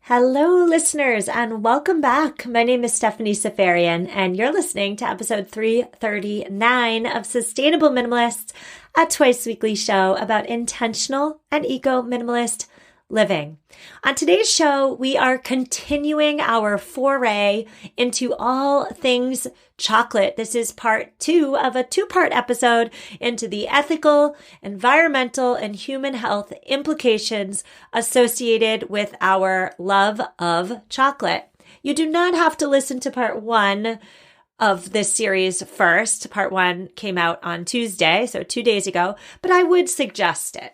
Hello, listeners, and welcome back. My name is Stephanie Safarian, and you're listening to episode 339 of Sustainable Minimalists, a twice-weekly show about intentional and eco-minimalist living. On today's show, we are continuing our foray into all things chocolate. This is part 2 of a 2-part episode into the ethical, environmental, and human health implications associated with our love of chocolate. You do not have to listen to part 1 of this series first. Part 1 came out on Tuesday, so 2 days ago, but I would suggest it.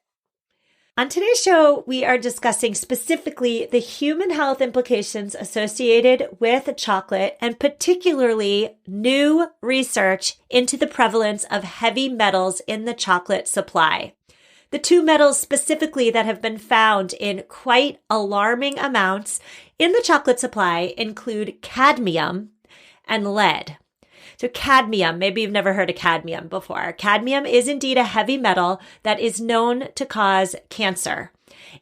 On today's show, we are discussing specifically the human health implications associated with chocolate and particularly new research into the prevalence of heavy metals in the chocolate supply. The 2 metals specifically that have been found in quite alarming amounts in the chocolate supply include cadmium and lead. So cadmium, maybe you've never heard of cadmium before. Cadmium is indeed a heavy metal that is known to cause cancer.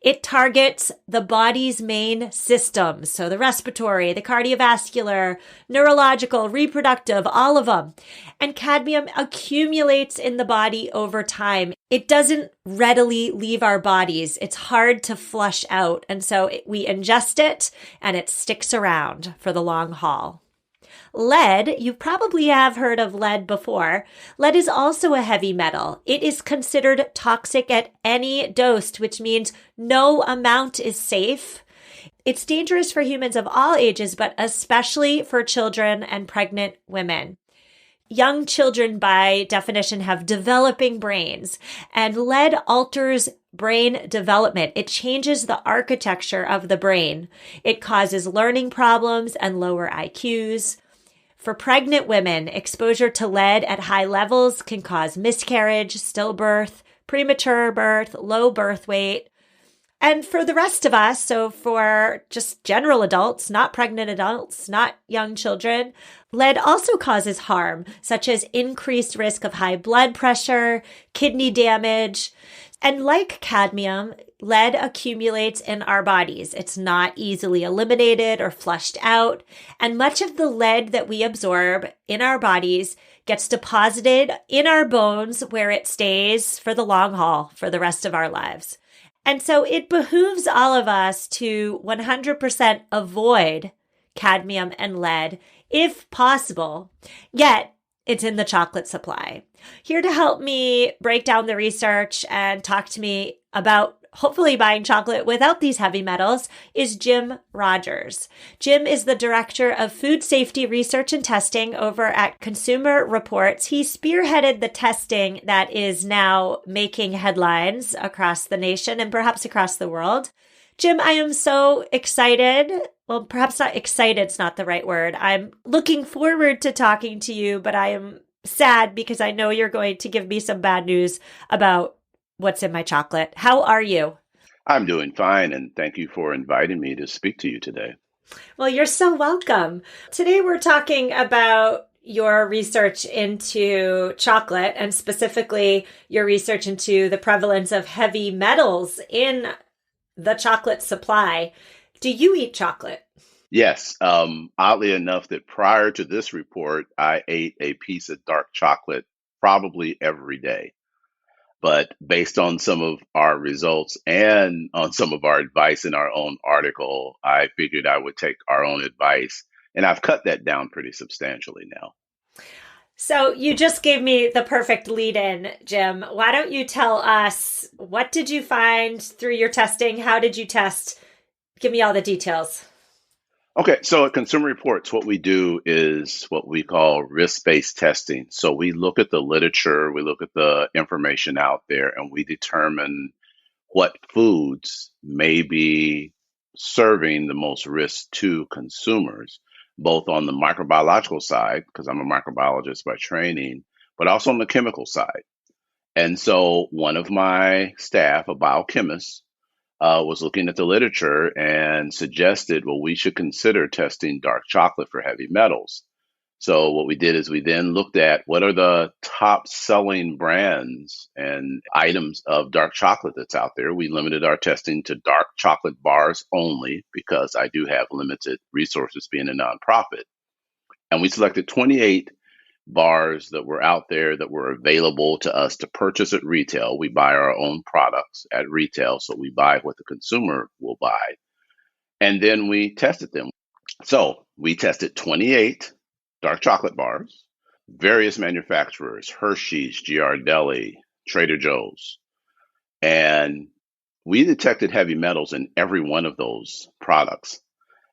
It targets the body's main systems, so the respiratory, the cardiovascular, neurological, reproductive, all of them. And cadmium accumulates in the body over time. It doesn't readily leave our bodies. It's hard to flush out. And so we ingest it and it sticks around for the long haul. Lead, you probably have heard of lead before. Lead is also a heavy metal. It is considered toxic at any dose, which means no amount is safe. It's dangerous for humans of all ages, but especially for children and pregnant women. Young children, by definition, have developing brains, and lead alters brain development. It changes the architecture of the brain. It causes learning problems and lower IQs. For pregnant women, exposure to lead at high levels can cause miscarriage, stillbirth, premature birth, low birth weight. And for the rest of us, so for just general adults, not pregnant adults, not young children, lead also causes harm, such as increased risk of high blood pressure, kidney damage. And like cadmium, lead accumulates in our bodies. It's not easily eliminated or flushed out. And much of the lead that we absorb in our bodies gets deposited in our bones where it stays for the long haul for the rest of our lives. And so it behooves all of us to 100% avoid cadmium and lead if possible. Yet, it's in the chocolate supply. Here to help me break down the research and talk to me about hopefully buying chocolate without these heavy metals is Jim Rogers. Jim is the Director of Food Safety Research and Testing over at Consumer Reports. He spearheaded the testing that is now making headlines across the nation and perhaps across the world. Jim, I am so excited. Well, perhaps not excited, it's not the right word. I'm looking forward to talking to you, but I am sad because I know you're going to give me some bad news about what's in my chocolate. How are you? I'm doing fine, and thank you for inviting me to speak to you today. Well, you're so welcome. Today we're talking about your research into chocolate and specifically your research into the prevalence of heavy metals in the chocolate supply. Do you eat chocolate? Yes, oddly enough, that prior to this report, I ate a piece of dark chocolate probably every day. But based on some of our results and on some of our advice in our own article, I figured I would take our own advice. And I've cut that down pretty substantially now. So you just gave me the perfect lead in, Jim. Why don't you tell us, what did you find through your testing? How did you test? Give me all the details. Okay, so at Consumer Reports, what we do is what we call risk-based testing. So we look at the literature, we look at the information out there, and we determine what foods may be serving the most risk to consumers, both on the microbiological side, because I'm a microbiologist by training, but also on the chemical side. And so one of my staff, a biochemist, was looking at the literature and suggested, well, we should consider testing dark chocolate for heavy metals. So what we did is we then looked at what are the top selling brands and items of dark chocolate that's out there. We limited our testing to dark chocolate bars only because I do have limited resources being a nonprofit. And we selected 28 bars that were out there that were available to us to purchase at retail. We buy our own products at retail, so we buy what the consumer will buy. And then we tested them. So we tested 28 dark chocolate bars, various manufacturers, Hershey's, Ghirardelli, Trader Joe's, and we detected heavy metals in every one of those products.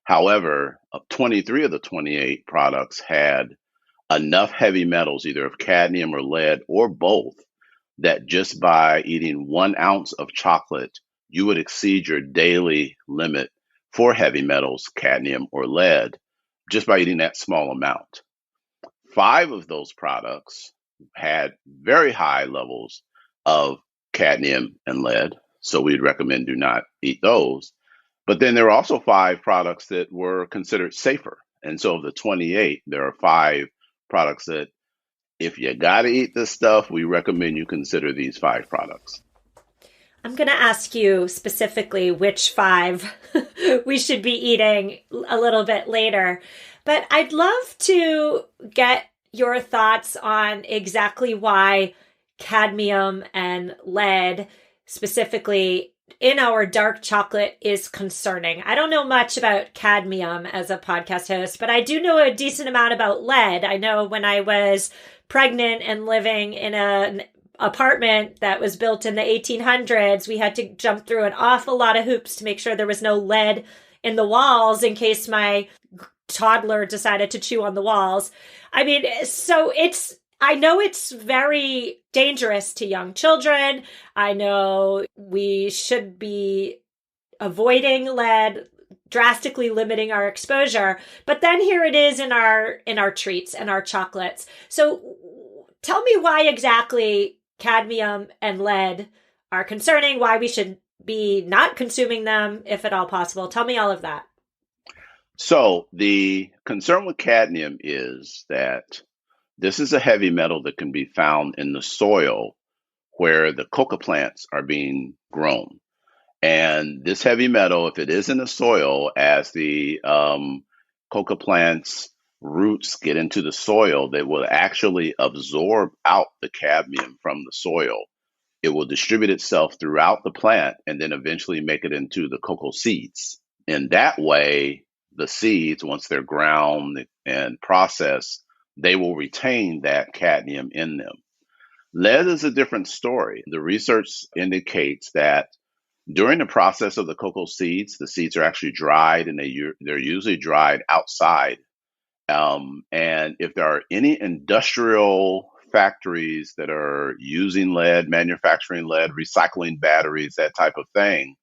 However, 23 of the 28 products had enough heavy metals, either of cadmium or lead or both, that just by eating 1 ounce of chocolate, you would exceed your daily limit for heavy metals, cadmium or lead, just by eating that small amount. 5 of those products had very high levels of cadmium and lead, so we'd recommend do not eat those. But then there are also 5 products that were considered safer. And so of the 28, there are 5 products that if you got to eat this stuff, we recommend you consider these 5 products. I'm going to ask you specifically which 5 we should be eating a little bit later. But I'd love to get your thoughts on exactly why cadmium and lead, specifically in our dark chocolate, is concerning. I don't know much about cadmium as a podcast host, but I do know a decent amount about lead. I know when I was pregnant and living in an apartment that was built in the 1800s, we had to jump through an awful lot of hoops to make sure there was no lead in the walls in case my toddler decided to chew on the walls. I mean, so I know it's very dangerous to young children. I know we should be avoiding lead, drastically limiting our exposure. But then here it is in our treats and our chocolates. So tell me why exactly cadmium and lead are concerning, why we should be not consuming them if at all possible. Tell me all of that. So the concern with cadmium is that this is a heavy metal that can be found in the soil where the coca plants are being grown. And this heavy metal, if it is in the soil, as the coca plants' roots get into the soil, they will actually absorb out the cadmium from the soil. It will distribute itself throughout the plant and then eventually make it into the cocoa seeds. In that way, the seeds, once they're ground and processed, they will retain that cadmium in them. Lead is a different story. The research indicates that during the process of the cocoa seeds, the seeds are actually dried and they're usually dried outside. And if there are any industrial factories that are using lead, manufacturing lead, recycling batteries, that type of thing,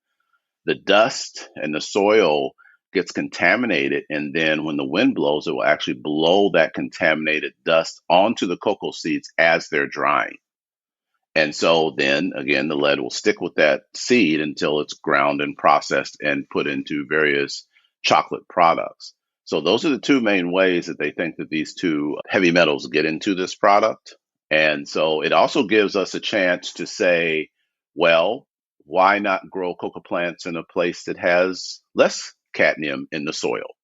the dust and the soil gets contaminated. And then when the wind blows, it will actually blow that contaminated dust onto the cocoa seeds as they're drying. And so then again, the lead will stick with that seed until it's ground and processed and put into various chocolate products. So those are the 2 main ways that they think that these 2 heavy metals get into this product. And so it also gives us a chance to say, well, why not grow coca plants in a place that has less cadmium in the soil?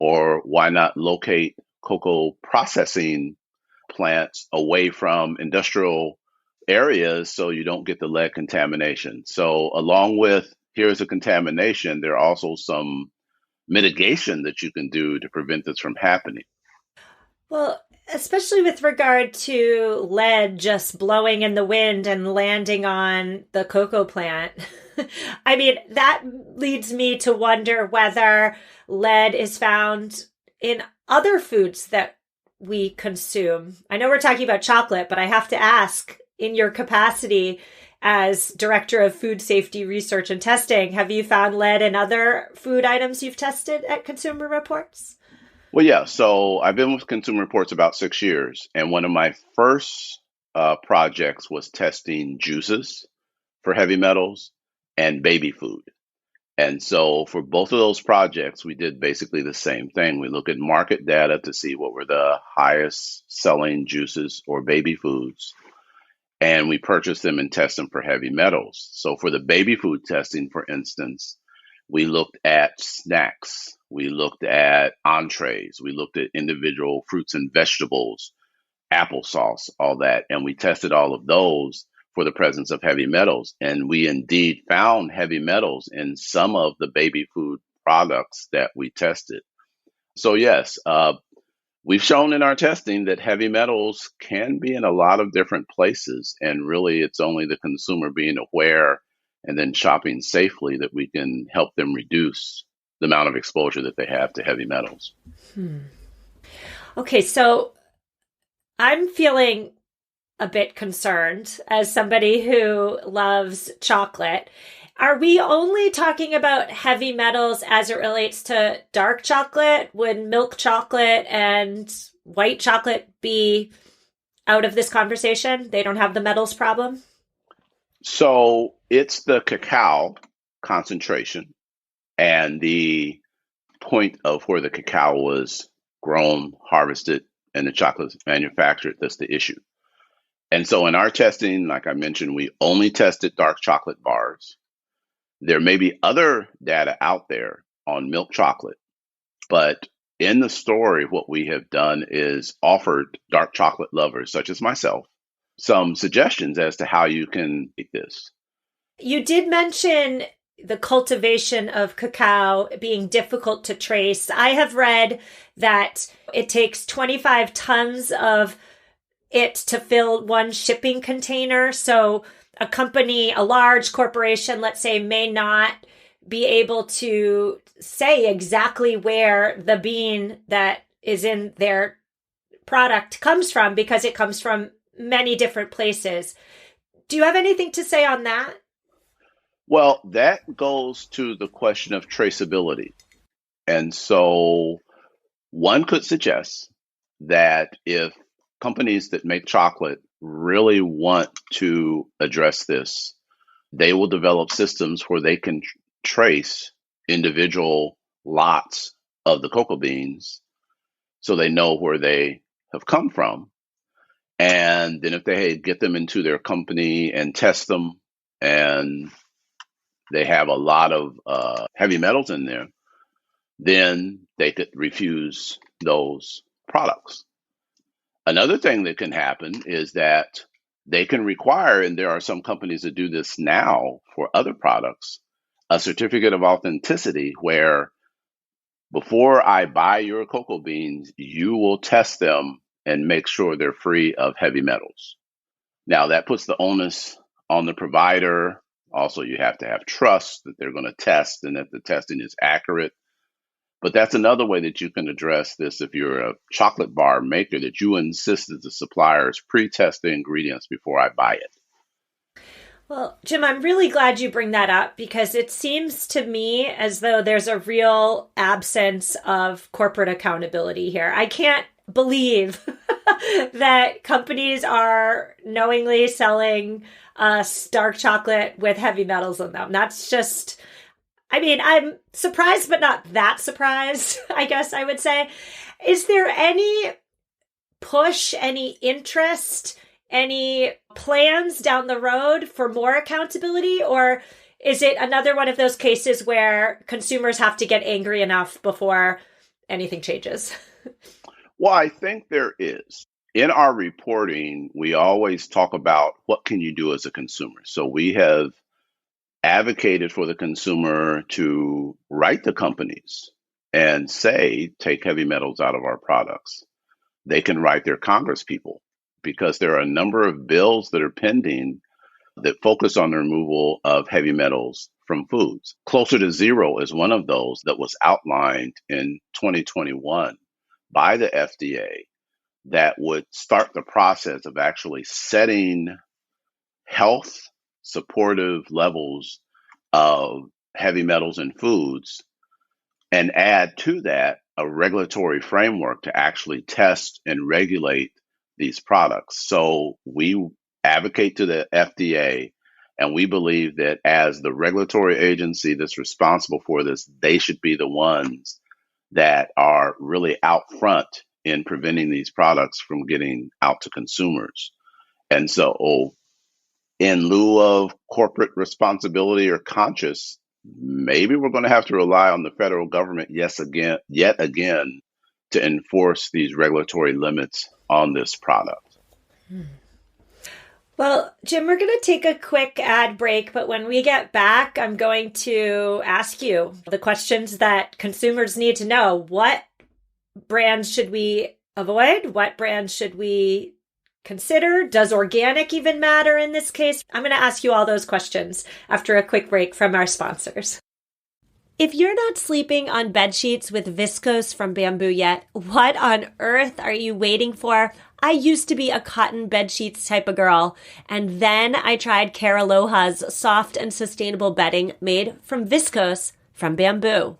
Or why not locate cocoa processing plants away from industrial areas so you don't get the lead contamination? So along with here's a contamination, there are also some mitigation that you can do to prevent this from happening. Well, especially with regard to lead just blowing in the wind and landing on the cocoa plant. I mean, that leads me to wonder whether lead is found in other foods that we consume. I know we're talking about chocolate, but I have to ask, in your capacity as Director of Food Safety Research and Testing, have you found lead in other food items you've tested at Consumer Reports? Well, yeah. So I've been with Consumer Reports about 6 years. And one of my first projects was testing juices for heavy metals and baby food. And so for both of those projects, we did basically the same thing. We look at market data to see what were the highest selling juices or baby foods, and we purchase them and test them for heavy metals. So for the baby food testing, for instance, we looked at snacks, we looked at entrees, we looked at individual fruits and vegetables, applesauce, all that, and we tested all of those for the presence of heavy metals. And we indeed found heavy metals in some of the baby food products that we tested. So yes, we've shown in our testing that heavy metals can be in a lot of different places, and really it's only the consumer being aware and then shopping safely that we can help them reduce the amount of exposure that they have to heavy metals. Okay, so I'm feeling a bit concerned as somebody who loves chocolate. Are we only talking about heavy metals as it relates to dark chocolate? Would milk chocolate and white chocolate be out of this conversation? They don't have the metals problem? So it's the cacao concentration and the point of where the cacao was grown, harvested, and the chocolate manufactured that's the issue. And so in our testing, like I mentioned, we only tested dark chocolate bars. There may be other data out there on milk chocolate, but in the story, what we have done is offered dark chocolate lovers, such as myself, some suggestions as to how you can make this. You did mention the cultivation of cacao being difficult to trace. I have read that it takes 25 tons of it to fill one shipping container. So a company, a large corporation, let's say, may not be able to say exactly where the bean that is in their product comes from because it comes from many different places. Do you have anything to say on that? Well, that goes to the question of traceability. And so one could suggest that if companies that make chocolate really want to address this, they will develop systems where they can trace individual lots of the cocoa beans so they know where they have come from. And then if they get them into their company and test them and they have a lot of heavy metals in there, then they could refuse those products. Another thing that can happen is that they can require, and there are some companies that do this now for other products, a certificate of authenticity where before I buy your cocoa beans, you will test them and make sure they're free of heavy metals. Now, that puts the onus on the provider. Also, you have to have trust that they're going to test and that the testing is accurate. But that's another way that you can address this if you're a chocolate bar maker, that you insist that the suppliers pre-test the ingredients before I buy it. Well, Jim, I'm really glad you bring that up because it seems to me as though there's a real absence of corporate accountability here. I can't believe that companies are knowingly selling dark chocolate with heavy metals in them. That's just, I mean, I'm surprised, but not that surprised, I guess I would say. Is there any push, any interest, any plans down the road for more accountability? Or is it another one of those cases where consumers have to get angry enough before anything changes? Well, I think there is. In our reporting, we always talk about what can you do as a consumer. So we have advocated for the consumer to write the companies and say, take heavy metals out of our products. They can write their Congress people because there are a number of bills that are pending that focus on the removal of heavy metals from foods. Closer to Zero is one of those that was outlined in 2021 by the FDA that would start the process of actually setting health supportive levels of heavy metals in foods and add to that a regulatory framework to actually test and regulate these products. So we advocate to the FDA And we believe that as the regulatory agency that's responsible for this, they should be the ones that are really out front in preventing these products from getting out to consumers. And so, in lieu of corporate responsibility or conscious, maybe we're going to have to rely on the federal government, yet again, to enforce these regulatory limits on this product. Well, Jim, we're going to take a quick ad break, but when we get back, I'm going to ask you the questions that consumers need to know. What brands should we avoid? What brands should we consider? Does organic even matter in this case? I'm going to ask you all those questions after a quick break from our sponsors. If you're not sleeping on bed sheets with viscose from bamboo yet, what on earth are you waiting for? I used to be a cotton bed sheets type of girl, and then I tried Caraloha's soft and sustainable bedding made from viscose from bamboo.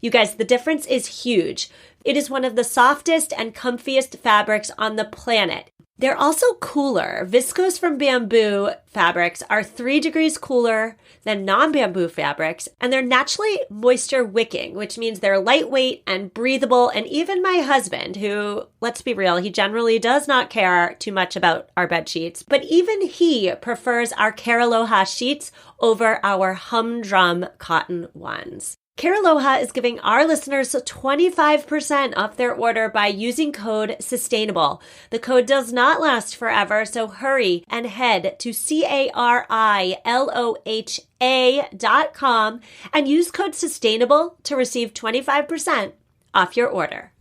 You guys, the difference is huge. It is one of the softest and comfiest fabrics on the planet. They're also cooler. Viscose from bamboo fabrics are 3 degrees cooler than non-bamboo fabrics, and they're naturally moisture wicking, which means they're lightweight and breathable. And even my husband, who, let's be real, he generally does not care too much about our bed sheets, but even he prefers our Caraloha sheets over our humdrum cotton ones. Caraloha is giving our listeners 25% off their order by using code SUSTAINABLE. The code does not last forever, so hurry and head to CARILOHA.com and use code SUSTAINABLE to receive 25% off your order.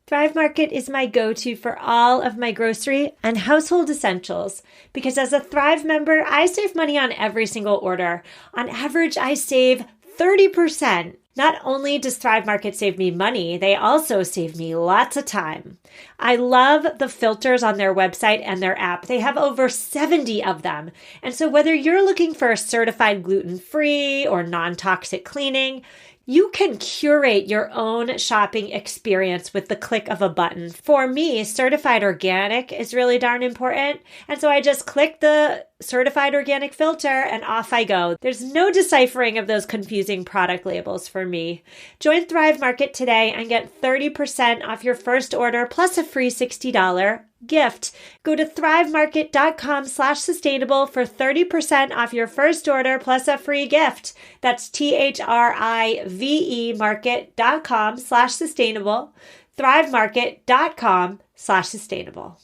Thrive Market is my go-to for all of my grocery and household essentials because as a Thrive member, I save money on every single order. On average, I save 30%. Not only does Thrive Market save me money, they also save me lots of time. I love the filters on their website and their app. They have over 70 of them. And so whether you're looking for a certified gluten-free or non-toxic cleaning, you can curate your own shopping experience with the click of a button. For me, certified organic is really darn important. And so I just click the certified organic filter and off I go. There's no deciphering of those confusing product labels for me. Join Thrive Market today and get 30% off your first order plus a free $60 gift. Go to thrivemarket.com/sustainable for 30% off your first order plus a free gift. That's THRIVE market.com/sustainable. thrivemarket.com/sustainable.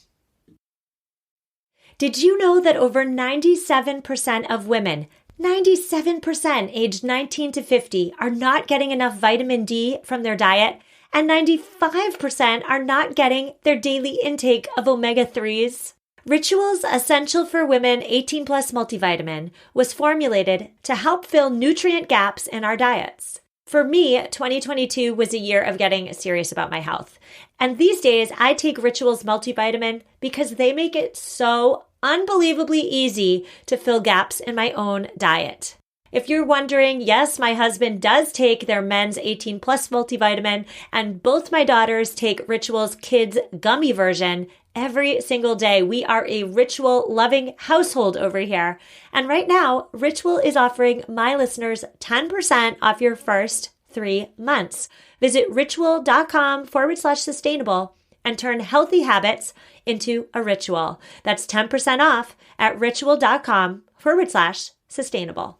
Did you know that over 97% of women, 97% aged 19 to 50, are not getting enough vitamin D from their diet? And 95% are not getting their daily intake of omega-3s. Ritual's Essential for Women 18 Plus multivitamin was formulated to help fill nutrient gaps in our diets. For me, 2022 was a year of getting serious about my health. And these days, I take Ritual's multivitamin because they make it so unbelievably easy to fill gaps in my own diet. If you're wondering, yes, my husband does take their men's 18 Plus multivitamin, and both my daughters take Ritual's kids gummy version every single day. We are a Ritual-loving household over here. And right now, Ritual is offering my listeners 10% off your first 3 months. Visit ritual.com/sustainable and turn healthy habits into a ritual. That's 10% off at ritual.com/sustainable.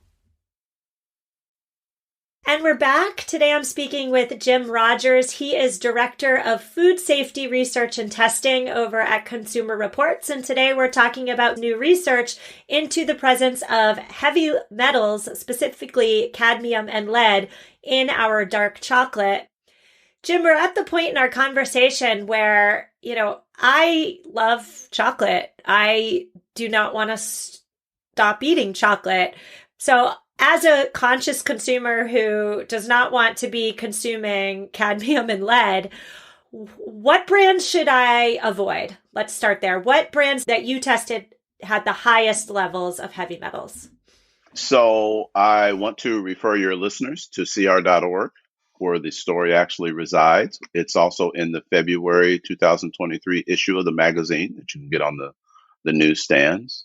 And we're back. Today I'm speaking with Jim Rogers. He is Director of Food Safety Research and Testing over at Consumer Reports. And today we're talking about new research into the presence of heavy metals, specifically cadmium and lead, in our dark chocolate. Jim, we're at the point in our conversation where, I love chocolate. I do not want to stop eating chocolate. So as a conscious consumer who does not want to be consuming cadmium and lead, what brands should I avoid? Let's start there. What brands that you tested had the highest levels of heavy metals? So I want to refer your listeners to cr.org, where the story actually resides. It's also in the February 2023 issue of the magazine that you can get on the newsstands.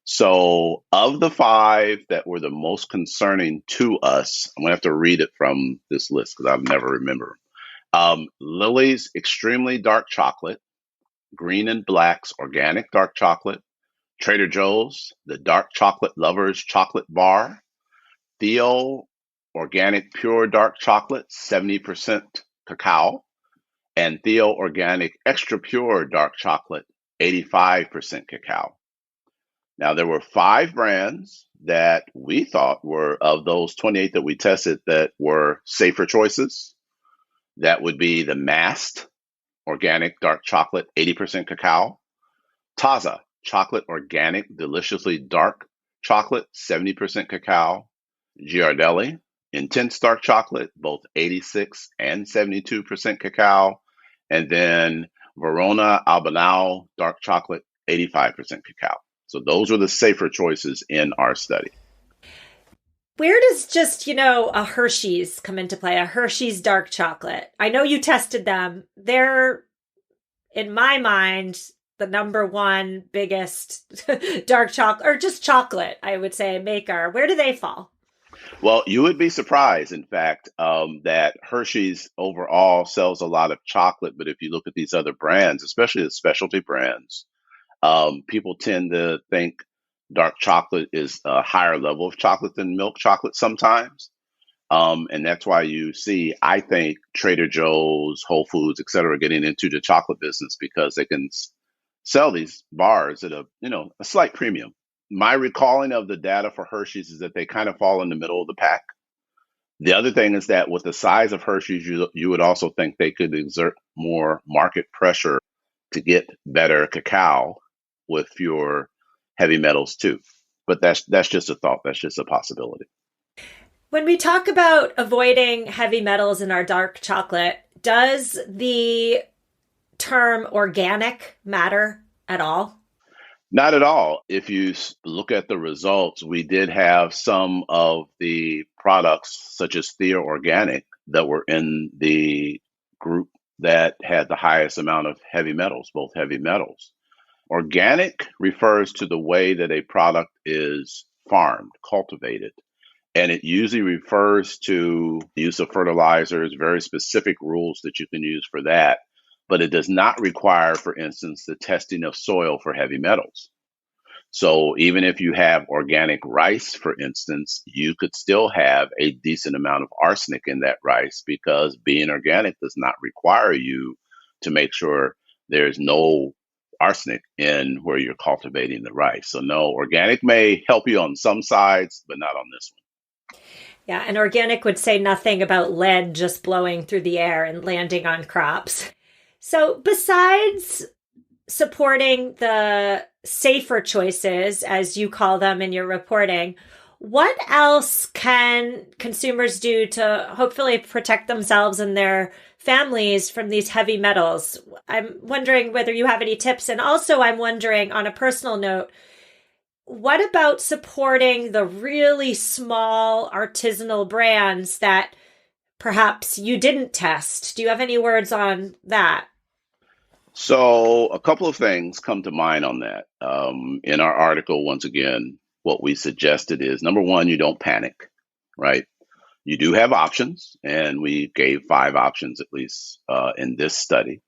So, of the five that were the most concerning to us, I'm going to have to read it from this list because I'll never remember. Lily's extremely dark chocolate, Green and Black's organic dark chocolate, Trader Joe's, the dark chocolate lovers chocolate bar, Theo organic pure dark chocolate, 70% cacao, and Theo organic extra pure dark chocolate, 85% cacao. Now, there were five brands that we thought were of those 28 that we tested that were safer choices. That would be the Mast organic dark chocolate, 80% cacao, Taza chocolate organic deliciously dark chocolate, 70% cacao, Giardelli intense dark chocolate, both 86 and 72% cacao, and then Verona Albanao dark chocolate, 85% cacao. So those were the safer choices in our study. Where does just, a Hershey's come into play? A Hershey's dark chocolate. I know you tested them. They're, in my mind, the number one biggest dark chocolate, or just chocolate, I would say, maker. Where do they fall? Well, you would be surprised, in fact, that Hershey's overall sells a lot of chocolate, but if you look at these other brands, especially the specialty brands, people tend to think dark chocolate is a higher level of chocolate than milk chocolate sometimes. And that's why you see, I think, Trader Joe's, Whole Foods, et cetera, getting into the chocolate business because they can sell these bars at a slight premium. My recalling of the data for Hershey's is that they kind of fall in the middle of the pack. The other thing is that with the size of Hershey's, you would also think they could exert more market pressure to get better cacao with fewer heavy metals too. But that's just a thought. That's just a possibility. When we talk about avoiding heavy metals in our dark chocolate, does the term organic matter at all? Not at all. If you look at the results, we did have some of the products, such as Thea Organic, that were in the group that had the highest amount of heavy metals, both heavy metals. Organic refers to the way that a product is farmed, cultivated. And it usually refers to the use of fertilizers, very specific rules that you can use for that. But it does not require, for instance, the testing of soil for heavy metals. So even if you have organic rice, for instance, you could still have a decent amount of arsenic in that rice because being organic does not require you to make sure there's no arsenic in where you're cultivating the rice. So no, organic may help you on some sides, but not on this one. Yeah, and organic would say nothing about lead just blowing through the air and landing on crops. So besides supporting the safer choices, as you call them in your reporting, what else can consumers do to hopefully protect themselves and their families from these heavy metals? I'm wondering whether you have any tips. And also, I'm wondering, on a personal note, what about supporting the really small artisanal brands that perhaps you didn't test? Do you have any words on that? So a couple of things come to mind on that. In our article, once again, what we suggested is number one, you don't panic, right? You do have options, and we gave five options at least in this study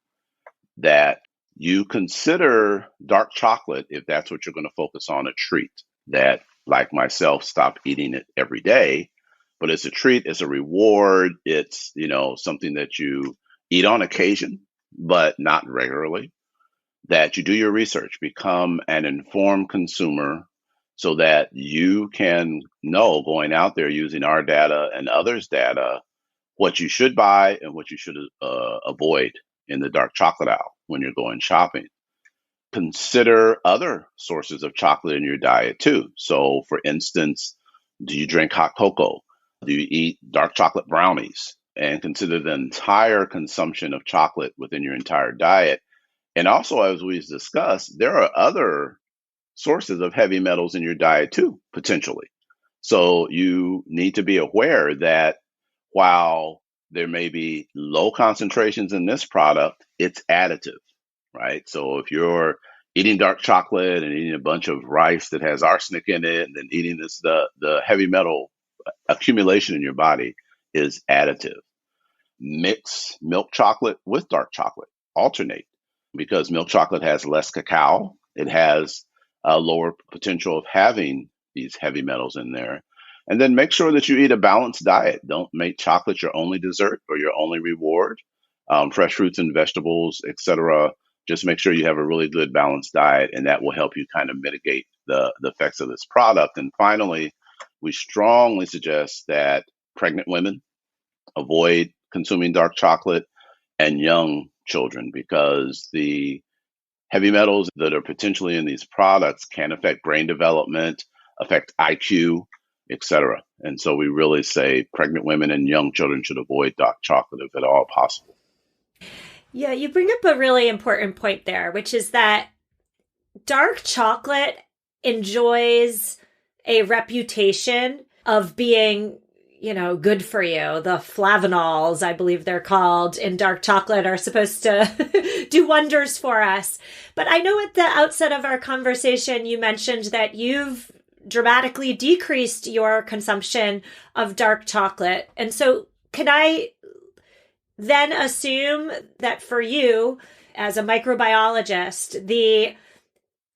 that you consider dark chocolate if that's what you're going to focus on, a treat that, like myself, stop eating it every day. But it's a treat, it's a reward, it's something that you eat on occasion, but not regularly. That you do your research, become an informed consumer so that you can know going out there using our data and others' data what you should buy and what you should avoid in the dark chocolate aisle when you're going shopping. Consider other sources of chocolate in your diet too. So, for instance, do you drink hot cocoa? Do you eat dark chocolate brownies? And consider the entire consumption of chocolate within your entire diet. And also, as we've discussed, there are other sources of heavy metals in your diet too, potentially. So you need to be aware that while there may be low concentrations in this product, it's additive, right? So if you're eating dark chocolate and eating a bunch of rice that has arsenic in it, and then eating the heavy metal accumulation in your body is additive. Mix milk chocolate with dark chocolate, alternate, because milk chocolate has less cacao. It has a lower potential of having these heavy metals in there. And then make sure that you eat a balanced diet. Don't make chocolate your only dessert or your only reward. Fresh fruits and vegetables, etc. Just make sure you have a really good balanced diet, and that will help you kind of mitigate the effects of this product. And finally, we strongly suggest that pregnant women avoid consuming dark chocolate, and young children, because the heavy metals that are potentially in these products can affect brain development, affect IQ, etc. And so we really say pregnant women and young children should avoid dark chocolate if at all possible. Yeah, you bring up a really important point there, which is that dark chocolate enjoys a reputation of being, good for you. The flavanols, I believe they're called, in dark chocolate are supposed to do wonders for us. But I know at the outset of our conversation, you mentioned that you've dramatically decreased your consumption of dark chocolate. And so can I then assume that for you, as a microbiologist, the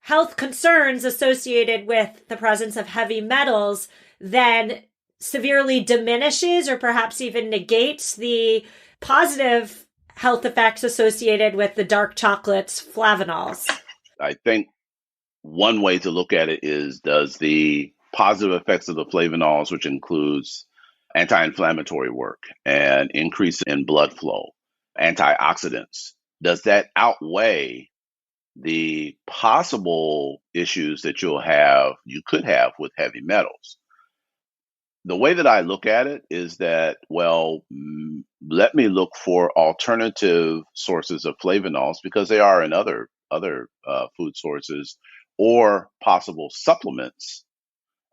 health concerns associated with the presence of heavy metals then severely diminishes or perhaps even negates the positive health effects associated with the dark chocolate's flavanols? I think one way to look at it is, does the positive effects of the flavanols, which includes anti-inflammatory work and increase in blood flow, antioxidants, does that outweigh the possible issues that you could have with heavy metals? The way that I look at it is that, let me look for alternative sources of flavanols, because they are in other food sources, or possible supplements.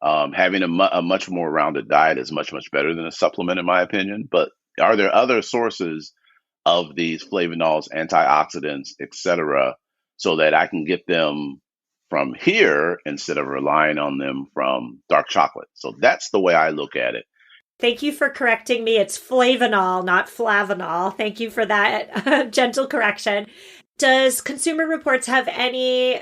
Having a much more rounded diet is much, much better than a supplement, in my opinion. But are there other sources of these flavanols, antioxidants, etc., so that I can get them from here instead of relying on them from dark chocolate? So that's the way I look at it. Thank you for correcting me. It's flavanol, not flavanol. Thank you for that gentle correction. Does Consumer Reports have any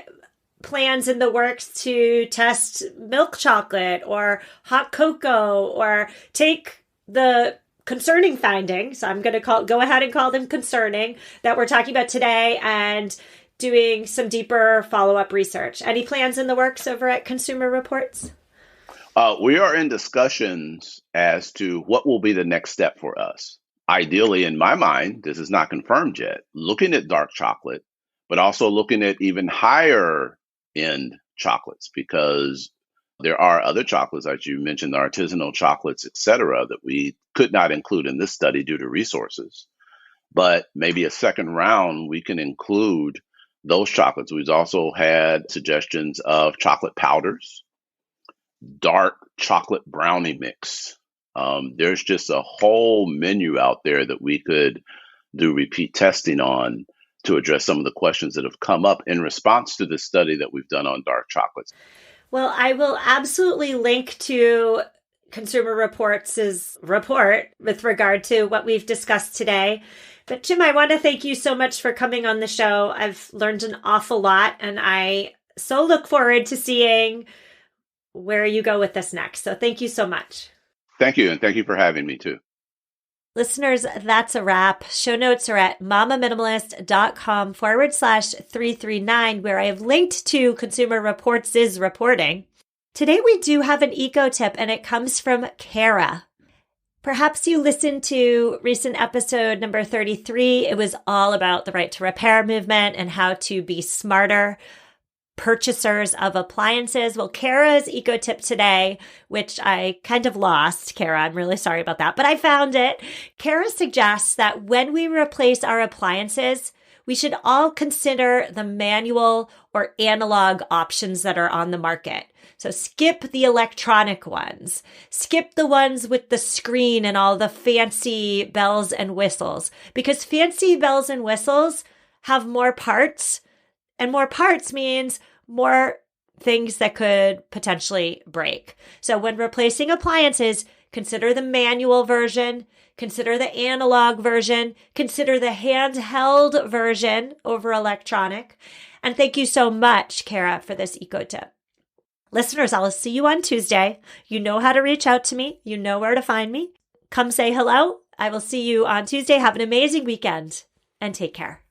plans in the works to test milk chocolate or hot cocoa, or take the concerning findings, I'm going to go ahead and call them concerning, that we're talking about today, and doing some deeper follow-up research? Any plans in the works over at Consumer Reports? We are in discussions as to what will be the next step for us. Ideally, in my mind, this is not confirmed yet, looking at dark chocolate, but also looking at even higher end chocolates, because there are other chocolates, as you mentioned, the artisanal chocolates, etc., that we could not include in this study due to resources. But maybe a second round, we can include those chocolates. We've also had suggestions of chocolate powders, dark chocolate brownie mix. There's just a whole menu out there that we could do repeat testing on to address some of the questions that have come up in response to the study that we've done on dark chocolates. Well, I will absolutely link to Consumer Reports' report with regard to what we've discussed today. But Jim, I want to thank you so much for coming on the show. I've learned an awful lot, and I so look forward to seeing where you go with this next. So thank you so much. Thank you. And thank you for having me too. Listeners, that's a wrap. Show notes are at mamaminimalist.com/339, where I have linked to Consumer Reports' reporting. Today we do have an eco tip, and it comes from Kara. Perhaps you listened to recent episode number 33. It was all about the right to repair movement and how to be smarter purchasers of appliances. Well, Kara's eco tip today, which I kind of lost, Kara, I'm really sorry about that, but I found it. Kara suggests that when we replace our appliances, we should all consider the manual or analog options that are on the market. So skip the electronic ones. Skip the ones with the screen and all the fancy bells and whistles, because fancy bells and whistles have more parts And more parts means more things that could potentially break. So when replacing appliances, consider the manual version, consider the analog version, consider the handheld version over electronic. And thank you so much, Kara, for this eco tip. Listeners, I'll see you on Tuesday. You know how to reach out to me. You know where to find me. Come say hello. I will see you on Tuesday. Have an amazing weekend and take care.